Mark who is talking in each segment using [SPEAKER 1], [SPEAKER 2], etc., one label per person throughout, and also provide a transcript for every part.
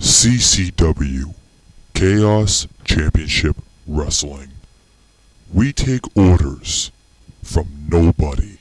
[SPEAKER 1] CCW, Chaos Championship Wrestling. We take orders from nobody.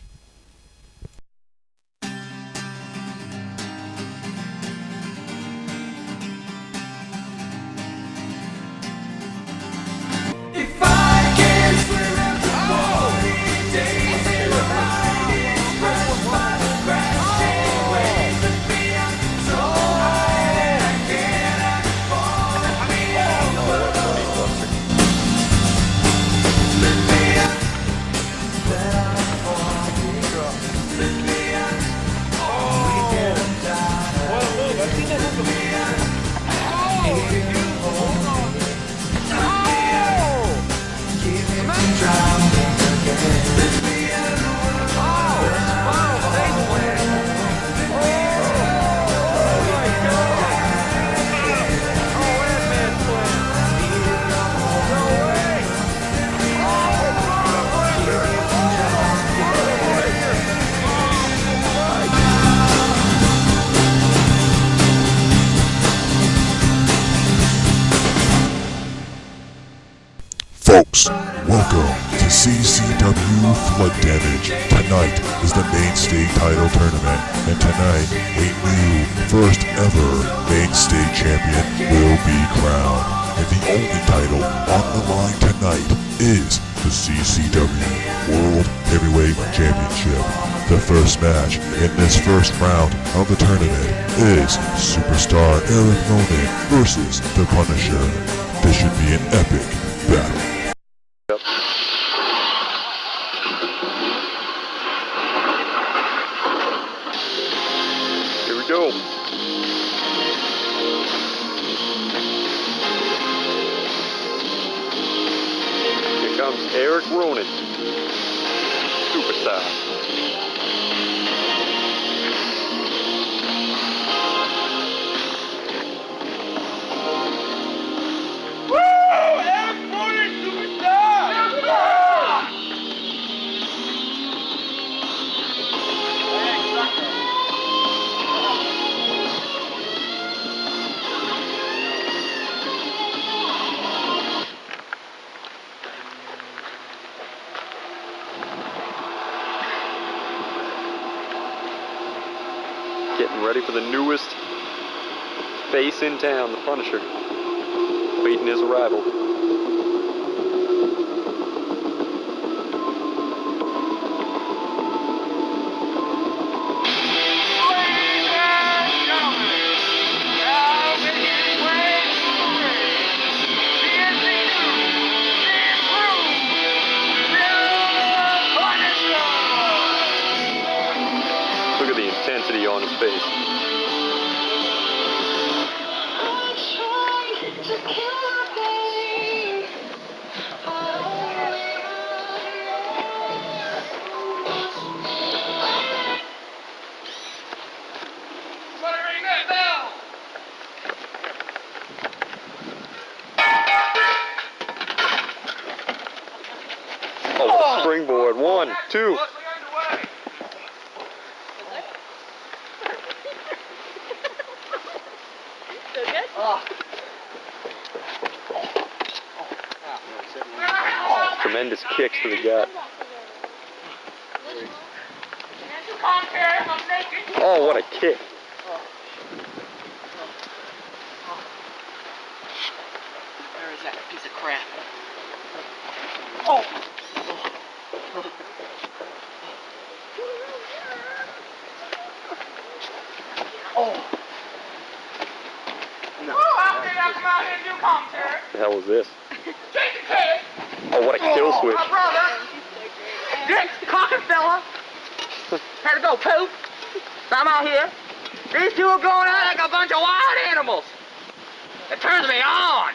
[SPEAKER 1] Folks, welcome to CCW Flood Damage. Tonight is the Mainstay title tournament, and tonight a new first ever Mainstay champion will be crowned. And the only title on the line tonight is the CCW World Heavyweight Championship. The first match in this first round of the tournament is Superstar Eric Rowan versus The Punisher. This should be an epic battle.
[SPEAKER 2] Yep. Here we go. Here comes Eric Rowan, Superstar. Getting ready for the newest face in town, the Punisher, waiting his arrival. Look at the intensity on his face. Oh, springboard. 1, 2. Tremendous kicks to the gut. Oh, what a kick.
[SPEAKER 3] Where is that piece of crap? Oh! Oh! No.
[SPEAKER 4] How can I come out here and do commentary?
[SPEAKER 2] The hell was this?
[SPEAKER 4] Jason Kidd!
[SPEAKER 2] Oh, what a kill switch.
[SPEAKER 4] My brother! Dick Cockenfella! Had to go poop. So I'm out here. These two are going out like a bunch of wild animals. It turns me on.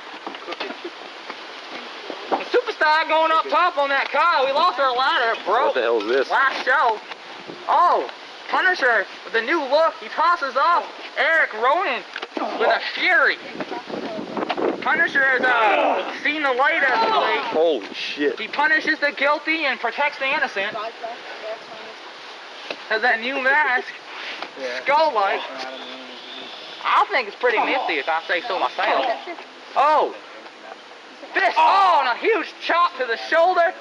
[SPEAKER 4] The Superstar going up top on that car. We lost our ladder. It broke.
[SPEAKER 2] What the hell is this?
[SPEAKER 4] Last show. Oh, Punisher with a new look. He tosses off Eric Rowan with a fury. Punisher has seen the light as of late.
[SPEAKER 2] Holy shit.
[SPEAKER 4] He punishes the guilty and protects the innocent. Has that new mask. Skull-like. I think it's pretty nifty if I say so myself. Oh! This, oh, and a huge chop to the shoulder.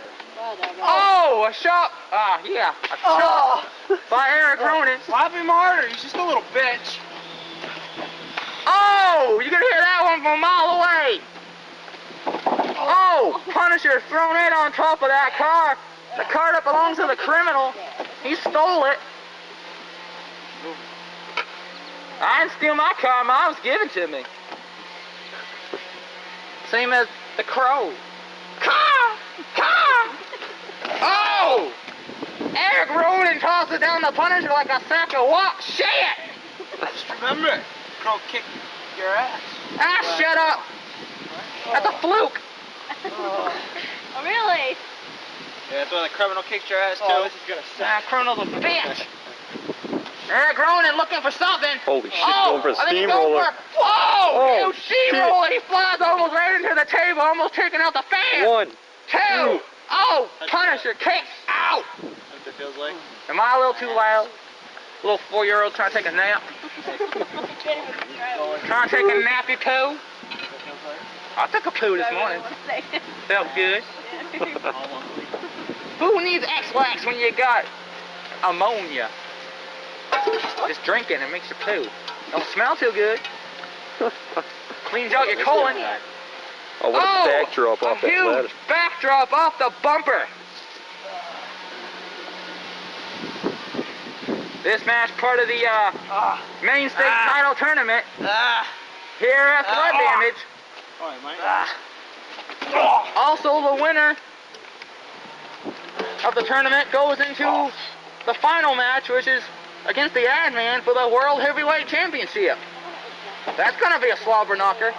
[SPEAKER 4] Oh, a chop, yeah, a chop by Eric Rowan.
[SPEAKER 5] Slap him harder, he's just a little bitch.
[SPEAKER 4] Oh, you can hear that one from a mile away. Oh, Punisher thrown in on top of that car. The car that belongs to the criminal. He stole it. I didn't steal my car, mine was given to me. Same as the Crow. Car! Oh! Eric Rowan tossed it down the Punisher like a sack of what? Shit!
[SPEAKER 5] Just remember, Crow kicked your ass.
[SPEAKER 4] Ah, shut up! That's a fluke!
[SPEAKER 6] Oh, really?
[SPEAKER 5] Yeah, that's when the criminal kicked your ass too.
[SPEAKER 4] Oh,
[SPEAKER 5] This is gonna
[SPEAKER 4] Ah, criminal's a bitch! Eric Rowan looking for something!
[SPEAKER 2] Holy shit,
[SPEAKER 4] Oh,
[SPEAKER 2] going for a
[SPEAKER 4] I think he's going
[SPEAKER 2] steamroller.
[SPEAKER 4] for whoa!
[SPEAKER 2] Oh,
[SPEAKER 4] Huge steamroller! He flies almost right into the table, almost taking out the fan!
[SPEAKER 2] 1,
[SPEAKER 4] 2! Oh! Punisher kicks out!
[SPEAKER 5] What it feels like.
[SPEAKER 4] Am I a little too loud? Little 4-year-old trying to take a nap? Trying to take a nappy poo? I took a poo this morning. Felt good. Who needs X-Lax when you got ammonia? Just drink it and it makes you poo. Don't smell too good. Cleans out your colon.
[SPEAKER 2] Oh, what a backdrop
[SPEAKER 4] a
[SPEAKER 2] off that
[SPEAKER 4] huge
[SPEAKER 2] ladder.
[SPEAKER 4] backdrop off the bumper. This match part of the main state title tournament here at Blood Damage.
[SPEAKER 5] Alright, Mike.
[SPEAKER 4] Also, the winner of the tournament goes into the final match, which is against the Ad Man for the World Heavyweight Championship. That's gonna be a slobber knocker.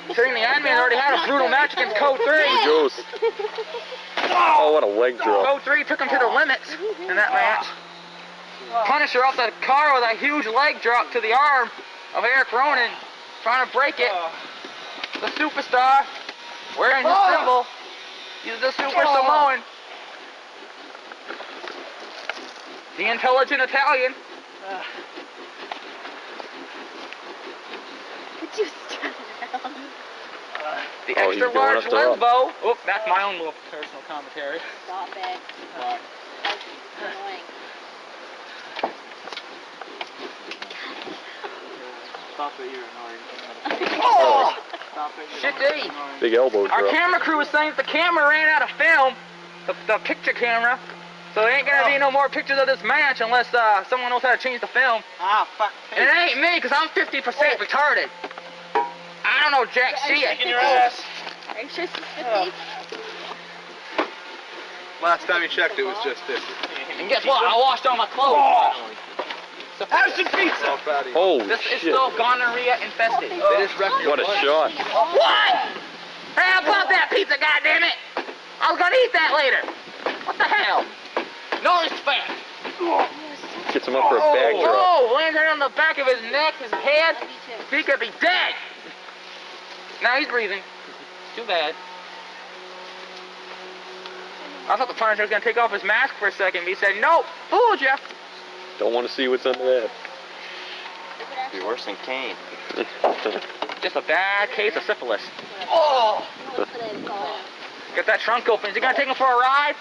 [SPEAKER 4] Considering the Ad Man already had a brutal match against Code 3.
[SPEAKER 2] Goes. Oh, what a leg drop.
[SPEAKER 4] Code 3 took him to the limits in that match. Punisher off the car with a huge leg drop to the arm of Eric Rowan, trying to break it. The superstar wearing his symbol. He's the Super Samoan. The intelligent Italian.
[SPEAKER 6] Could you stop around?
[SPEAKER 4] The
[SPEAKER 2] Oh, he's
[SPEAKER 4] extra
[SPEAKER 2] going
[SPEAKER 4] large
[SPEAKER 2] up the rope.
[SPEAKER 4] Lembo. Oh, that's my own little personal commentary.
[SPEAKER 6] Stop it. That's annoying.
[SPEAKER 5] Stop it, you're annoying.
[SPEAKER 4] Oh!
[SPEAKER 5] Stop it,
[SPEAKER 4] Shit,
[SPEAKER 5] you're
[SPEAKER 4] D.
[SPEAKER 5] annoying.
[SPEAKER 2] Big elbow
[SPEAKER 4] Our
[SPEAKER 2] drop.
[SPEAKER 4] camera crew was saying that the camera ran out of film, the picture camera, so there ain't gonna be no more pictures of this match unless someone knows how to change the film.
[SPEAKER 5] Ah, fuck.
[SPEAKER 4] And it ain't me, because I'm 50% retarded. I don't know jack shit.
[SPEAKER 5] Kicking your ass.
[SPEAKER 6] Are you sure it's 50?
[SPEAKER 5] Last time you checked, it was just 50.
[SPEAKER 4] And guess what? I washed all my clothes finally. So
[SPEAKER 5] Have some pizza.
[SPEAKER 2] Holy
[SPEAKER 4] this is
[SPEAKER 2] shit.
[SPEAKER 4] still gonorrhea infested.
[SPEAKER 5] They just wrecked your
[SPEAKER 2] What a
[SPEAKER 5] butt.
[SPEAKER 2] shot.
[SPEAKER 4] What? Hey, how about that pizza, goddammit? I was gonna eat that later. What the hell? No respect.
[SPEAKER 2] Gets him up for a backdrop.
[SPEAKER 4] Oh, lands right on the back of his neck, his head. He could be dead. Now he's breathing. Too bad. I thought the Punisher was gonna take off his mask for a second, but he said, nope, fooled ya.
[SPEAKER 2] Don't want to see what's under that.
[SPEAKER 5] Be worse than Kane.
[SPEAKER 4] Just a bad case of syphilis. Oh! Get that trunk open. Is he gonna take him for a ride?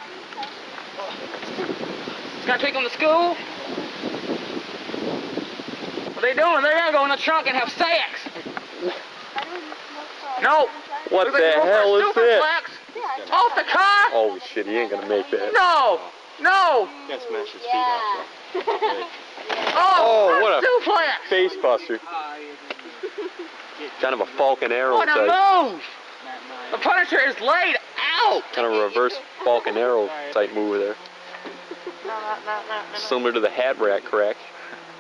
[SPEAKER 4] He's gonna take him to school? What are they doing? They're gonna go in the trunk and have sex. No.
[SPEAKER 2] What
[SPEAKER 4] Looks like they're
[SPEAKER 2] the
[SPEAKER 4] going for a
[SPEAKER 2] hell is that?
[SPEAKER 4] superflex. Off the car?
[SPEAKER 2] Holy shit, he ain't gonna make that.
[SPEAKER 4] No. No.
[SPEAKER 5] You can smash his feet
[SPEAKER 6] Yeah.
[SPEAKER 5] off,
[SPEAKER 2] Oh, what a
[SPEAKER 4] suplex.
[SPEAKER 2] face buster. Kind of a Falcon Arrow
[SPEAKER 4] What a
[SPEAKER 2] type.
[SPEAKER 4] move. The Punisher is laid out.
[SPEAKER 2] Kind of a reverse Falcon Arrow type move there. Similar to the hat rack crack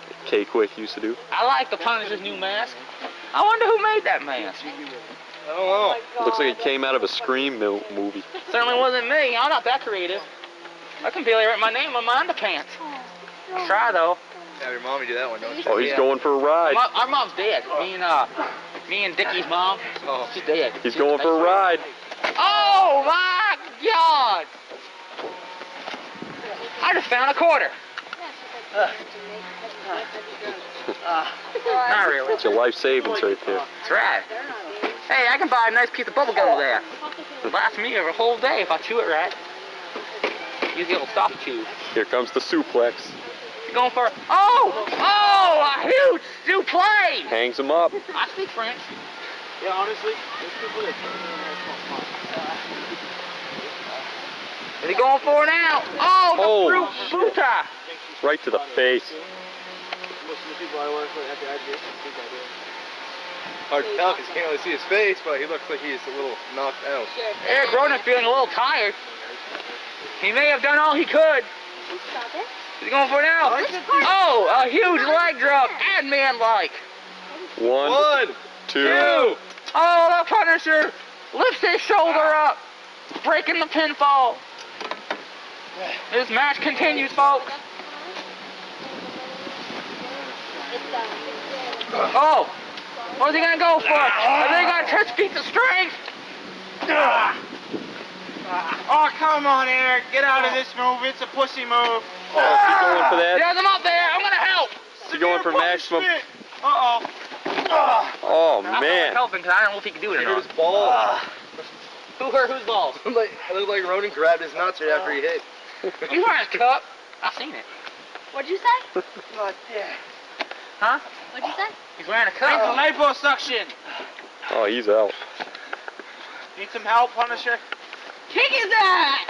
[SPEAKER 2] that K-Quick used to do.
[SPEAKER 4] I like the Punisher's new mask. I wonder who made that mask.
[SPEAKER 5] I don't know.
[SPEAKER 2] Looks like it came out of a Scream movie.
[SPEAKER 4] Certainly wasn't me. I'm not that creative. I can barely write my name on my underpants. Try though.
[SPEAKER 5] Have your mommy do that one, don't you?
[SPEAKER 2] Oh, he's
[SPEAKER 4] Yeah.
[SPEAKER 2] going for a ride.
[SPEAKER 4] Our mom's dead. Me and Dickie's mom.
[SPEAKER 5] Oh.
[SPEAKER 4] She's dead.
[SPEAKER 2] He's going for a ride.
[SPEAKER 4] Oh my God! I just found a quarter. Not really.
[SPEAKER 2] It's your life savings right there.
[SPEAKER 4] That's right. Hey, I can buy a nice piece of bubble gum with that. It'll last me a whole day if I chew it right. Use the old soft chew.
[SPEAKER 2] Here comes the suplex.
[SPEAKER 4] You're going for a huge suplex!
[SPEAKER 2] Hangs him up.
[SPEAKER 4] I speak French.
[SPEAKER 5] Yeah, honestly, there's people that
[SPEAKER 4] Is he going for it now? Oh,
[SPEAKER 2] Oh,
[SPEAKER 4] the fruit buta!
[SPEAKER 2] Right to the face.
[SPEAKER 5] most of the people I work with at the IGS think I do. Hard to tell because you can't really see his face, but he looks like he's a little knocked out.
[SPEAKER 4] Eric Roden's feeling a little tired. He may have done all he could. Is he going for it now? Oh, a huge leg drop and man-like.
[SPEAKER 2] One, two.
[SPEAKER 4] Oh, the Punisher lifts his shoulder up, breaking the pinfall. This match continues, folks. Oh, what's he gonna go for? Are they gonna touch beat the strength?
[SPEAKER 5] Oh, come on, Eric. Get out of this move. It's a pussy move.
[SPEAKER 2] Oh, is he going for that?
[SPEAKER 4] There's him up there. I'm gonna help.
[SPEAKER 2] Is he going for maximum?
[SPEAKER 5] Uh-oh.
[SPEAKER 2] Oh,
[SPEAKER 4] I'm
[SPEAKER 2] man.
[SPEAKER 4] helping because I don't know if he can do it or not.
[SPEAKER 5] His balls.
[SPEAKER 4] Who hurt whose balls?
[SPEAKER 5] It looked like Roden grabbed his nuts right after he hit.
[SPEAKER 4] He's wearing his cup. I've seen it.
[SPEAKER 6] What'd you say?
[SPEAKER 5] Not there.
[SPEAKER 4] Huh?
[SPEAKER 6] What'd you say?
[SPEAKER 4] He's wearing a cup.
[SPEAKER 5] Liposuction.
[SPEAKER 2] Oh, he's out.
[SPEAKER 5] Need some help, Punisher?
[SPEAKER 6] Kick his ass!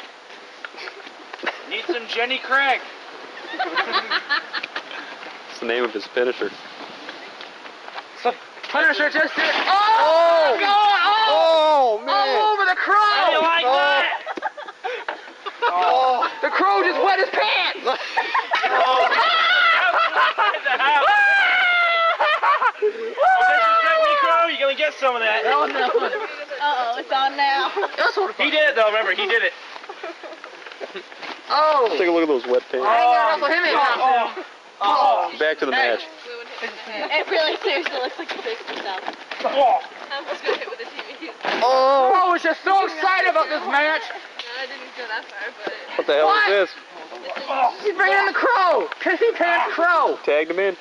[SPEAKER 5] Need some Jenny Craig.
[SPEAKER 2] It's the name of his finisher.
[SPEAKER 4] Punisher just did. Oh! God! Oh!
[SPEAKER 2] man.
[SPEAKER 4] All over the crow!
[SPEAKER 5] How do you like that?
[SPEAKER 2] Oh.
[SPEAKER 4] The crow just wet his pants!
[SPEAKER 5] You're gonna get some of that.
[SPEAKER 4] Oh no!
[SPEAKER 6] Uh-oh, it's on now.
[SPEAKER 4] That's sort of
[SPEAKER 5] He did it though, remember, he did it.
[SPEAKER 4] Oh!
[SPEAKER 2] Take a look at those wet pants.
[SPEAKER 4] I ain't gonna wrestle him in now.
[SPEAKER 5] Oh.
[SPEAKER 2] Back to the
[SPEAKER 4] Hey.
[SPEAKER 2] match.
[SPEAKER 6] It really seriously looks like he fixed himself.
[SPEAKER 5] Oh.
[SPEAKER 6] I almost got hit with a TV.
[SPEAKER 4] Oh! I was just so excited about this match.
[SPEAKER 6] I didn't go that far, but...
[SPEAKER 2] What the hell
[SPEAKER 4] What?
[SPEAKER 2] is this?
[SPEAKER 4] He's bringing in the crow. Pissy pants crow.
[SPEAKER 2] Tagged him in.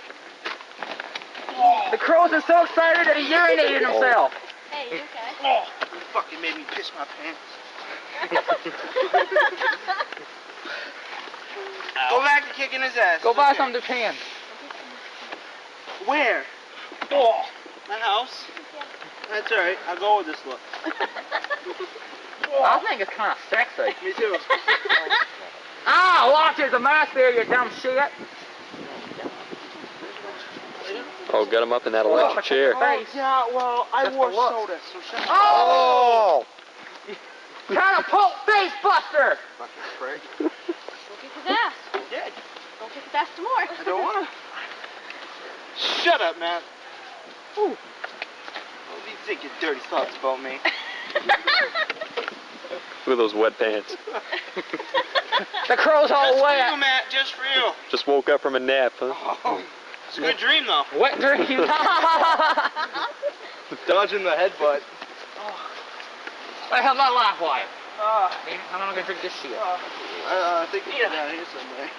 [SPEAKER 4] The crow's is so excited that he urinated himself.
[SPEAKER 6] Hey, you okay?
[SPEAKER 5] Oh. Fucking made me piss my pants. Go back to kicking his ass.
[SPEAKER 4] Go buy some Japan.
[SPEAKER 5] Where? Oh. My house? That's alright, I'll go with this look.
[SPEAKER 4] I think it's kind of sexy.
[SPEAKER 5] Me too.
[SPEAKER 4] Ah, watch there's a mask there, you dumb shit.
[SPEAKER 2] Oh, got him up in that electric chair.
[SPEAKER 4] Face.
[SPEAKER 5] Yeah, well, I
[SPEAKER 4] Just
[SPEAKER 5] wore
[SPEAKER 4] for looks.
[SPEAKER 5] soda, so shut up.
[SPEAKER 4] Oh! Catapult face buster!
[SPEAKER 5] Fucking prick.
[SPEAKER 6] Go kick his ass.
[SPEAKER 5] I did.
[SPEAKER 6] Go kick his ass some more.
[SPEAKER 5] I don't wanna. Shut up, man. Ooh. What do you think your dirty thoughts about me?
[SPEAKER 2] Look at those wet pants.
[SPEAKER 4] The crow's all
[SPEAKER 5] Just for
[SPEAKER 4] wet.
[SPEAKER 5] you, Matt, just for you.
[SPEAKER 2] Just woke up from a nap, huh?
[SPEAKER 5] Oh. It's a good dream, though.
[SPEAKER 4] Wet dreams.
[SPEAKER 5] Dodging the headbutt.
[SPEAKER 4] What the hell's that laugh like? I'm not gonna drink this shit.
[SPEAKER 5] I think it's down here somewhere.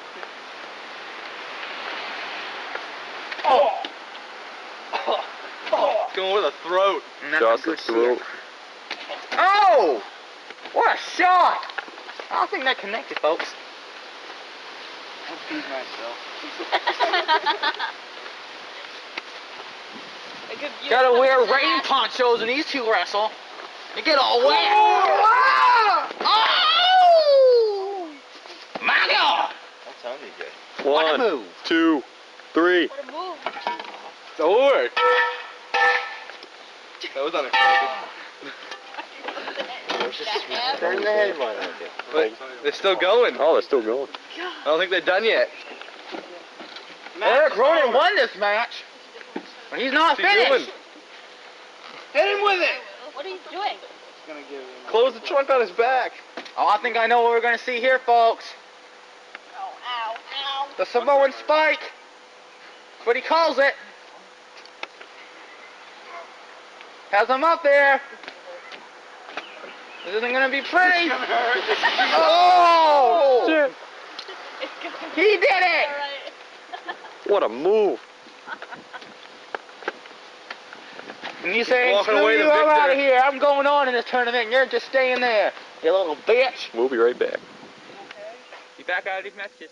[SPEAKER 5] Going with a throat.
[SPEAKER 4] And that's
[SPEAKER 2] Just
[SPEAKER 4] a
[SPEAKER 2] the
[SPEAKER 4] good
[SPEAKER 2] throat.
[SPEAKER 4] shit. Oh! What a shot! I don't think that connected, folks.
[SPEAKER 5] I'll feed myself.
[SPEAKER 4] Gotta wear rain ponchos when these two wrestle. They get all wet. Oh! My God!
[SPEAKER 5] That sounded good.
[SPEAKER 4] What a
[SPEAKER 2] One,
[SPEAKER 4] move.
[SPEAKER 2] 2, 3.
[SPEAKER 6] What a move.
[SPEAKER 5] Lord! That was unexpected.
[SPEAKER 6] Turn
[SPEAKER 5] the headbutt. But they're still going.
[SPEAKER 2] Oh, they're still going.
[SPEAKER 5] I don't think they're done yet.
[SPEAKER 4] Eric Roden won this match, but he's not
[SPEAKER 5] What's he doing?
[SPEAKER 4] finished.
[SPEAKER 5] Hit him with it!
[SPEAKER 6] What are you doing?
[SPEAKER 5] Close the trunk on his back.
[SPEAKER 4] Oh, I think I know what we're gonna see here, folks.
[SPEAKER 6] Oh, ow, ow.
[SPEAKER 4] The Samoan spike. That's what he calls it. Has him up there. This isn't gonna be pretty. Oh!
[SPEAKER 2] Shit.
[SPEAKER 6] It's gonna
[SPEAKER 4] He did it!
[SPEAKER 6] Alright.
[SPEAKER 2] What a move.
[SPEAKER 4] And you say,
[SPEAKER 5] Walking
[SPEAKER 4] screw
[SPEAKER 5] away
[SPEAKER 4] you,
[SPEAKER 5] the
[SPEAKER 4] I'm
[SPEAKER 5] victor.
[SPEAKER 4] out of here. I'm going on in this tournament, and you're just staying there, you little bitch.
[SPEAKER 2] We'll be right back.
[SPEAKER 4] You back out of these messages,